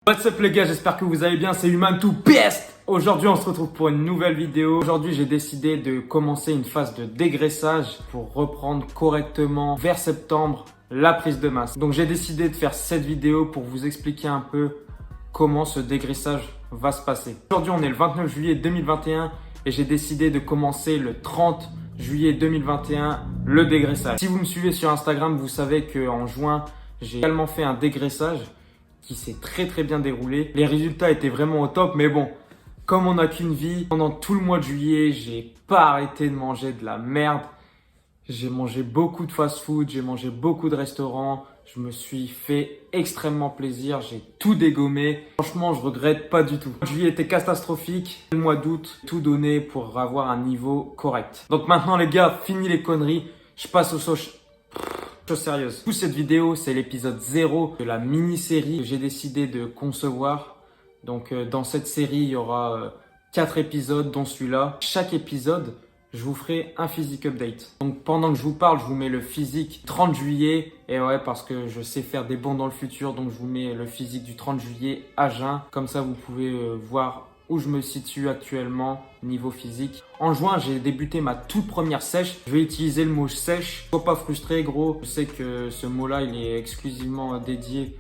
What's up les gars, j'espère que vous allez bien, c'est Human to Best. Aujourd'hui on se retrouve pour une nouvelle vidéo. Aujourd'hui j'ai décidé de commencer une phase de dégraissage pour reprendre correctement vers septembre la prise de masse. Donc j'ai décidé de faire cette vidéo pour vous expliquer un peu comment ce dégraissage va se passer. Aujourd'hui on est le 29 juillet 2021 et j'ai décidé de commencer le 30 juillet 2021 le dégraissage. Si vous me suivez sur Instagram, vous savez qu'en juin j'ai également fait un dégraissage qui s'est très bien déroulé. Les résultats étaient vraiment au top, mais bon, comme on n'a qu'une vie, pendant tout le mois de juillet, j'ai pas arrêté de manger de la merde. J'ai mangé beaucoup de fast-food, j'ai mangé beaucoup de restaurants, je me suis fait extrêmement plaisir, j'ai tout dégommé. Franchement, je regrette pas du tout. Le mois de juillet était catastrophique, le mois d'août, tout donné pour avoir un niveau correct. Donc maintenant les gars, fini les conneries, je passe aux choses sérieuses. Toute cette vidéo, c'est l'épisode 0 de la mini-série que j'ai décidé de concevoir. Donc dans cette série, il y aura 4 épisodes, dont celui-là. Chaque épisode, je vous ferai un physique update. Donc pendant que je vous parle, je vous mets le physique 30 juillet. Et ouais, parce que je sais faire des bons dans le futur, donc je vous mets le physique du 30 juillet à jeun. Comme ça, vous pouvez voir où je me situe actuellement niveau physique. En juin, j'ai débuté ma toute première sèche. Je vais utiliser le mot sèche. Faut pas frustrer, gros. Je sais que ce mot-là, il est exclusivement dédié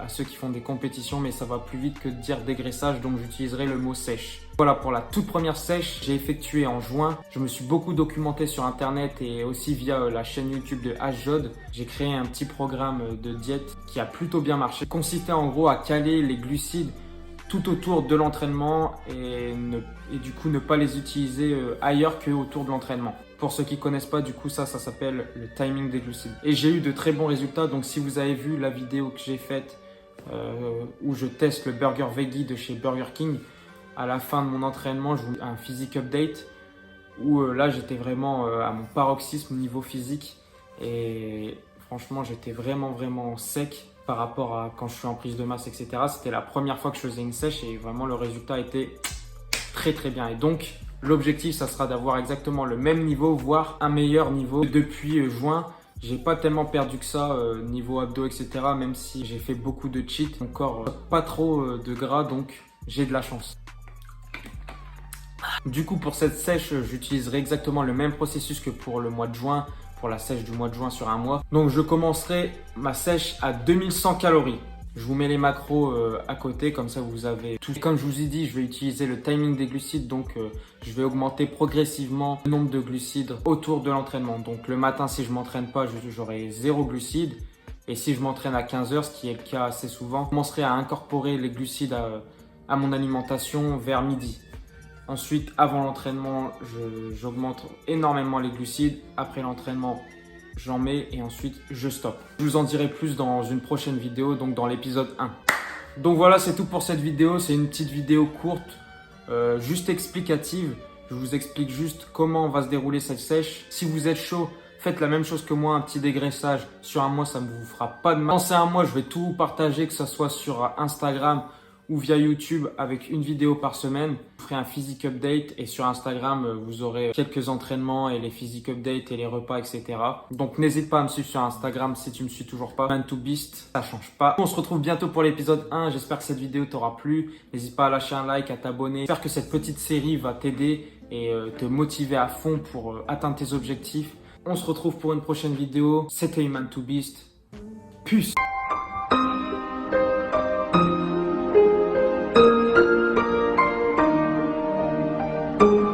à ceux qui font des compétitions, mais ça va plus vite que de dire dégraissage, donc j'utiliserai le mot sèche. Voilà pour la toute première sèche, j'ai effectué en juin. Je me suis beaucoup documenté sur internet et aussi via la chaîne YouTube de HJOD. J'ai créé un petit programme de diète qui a plutôt bien marché. Il consistait en gros à caler les glucides tout autour de l'entraînement et du coup ne pas les utiliser ailleurs que autour de l'entraînement. Pour ceux qui connaissent pas, du coup ça s'appelle le timing des glucides. Et j'ai eu de très bons résultats, donc si vous avez vu la vidéo que j'ai faite où je teste le burger veggie de chez Burger King, à la fin de mon entraînement, je vous fais un physique update où là j'étais vraiment à mon paroxysme niveau physique et franchement j'étais vraiment sec par rapport à quand je suis en prise de masse, etc. C'était la première fois que je faisais une sèche et vraiment le résultat était très bien. Et donc, l'objectif, ça sera d'avoir exactement le même niveau, voire un meilleur niveau. Depuis juin, j'ai pas tellement perdu que ça niveau abdos, etc. Même si j'ai fait beaucoup de cheat. Encore pas trop de gras, donc j'ai de la chance. Du coup, pour cette sèche, j'utiliserai exactement le même processus que pour le mois de juin, pour la sèche du mois de juin sur un mois. Donc, je commencerai ma sèche à 2100 calories. Je vous mets les macros à côté, comme ça vous avez tout. Comme je vous ai dit, je vais utiliser le timing des glucides, donc je vais augmenter progressivement le nombre de glucides autour de l'entraînement. Donc le matin, si je m'entraîne pas, j'aurai 0 glucides. Et si je m'entraîne à 15 h, ce qui est le cas assez souvent, je commencerai à incorporer les glucides à mon alimentation vers midi. Ensuite, avant l'entraînement, j'augmente énormément les glucides. Après l'entraînement, j'en mets et ensuite je stoppe. Je vous en dirai plus dans une prochaine vidéo, donc dans l'épisode 1. Donc voilà, c'est tout pour cette vidéo. C'est une petite vidéo courte, juste explicative. Je vous explique juste comment va se dérouler cette sèche. Si vous êtes chaud, faites la même chose que moi, un petit dégraissage. Sur un mois, ça ne vous fera pas de mal. Pensez à moi, je vais tout vous partager, que ce soit sur Instagram ou via YouTube avec une vidéo par semaine. Je ferai un physique update et sur Instagram, vous aurez quelques entraînements et les physique updates et les repas, etc. Donc n'hésite pas à me suivre sur Instagram si tu me suis toujours pas. Man to Beast, ça change pas. On se retrouve bientôt pour l'épisode 1. J'espère que cette vidéo t'aura plu. N'hésite pas à lâcher un like, à t'abonner. J'espère que cette petite série va t'aider et te motiver à fond pour atteindre tes objectifs. On se retrouve pour une prochaine vidéo. C'était Man to Beast. Peace. Thank you.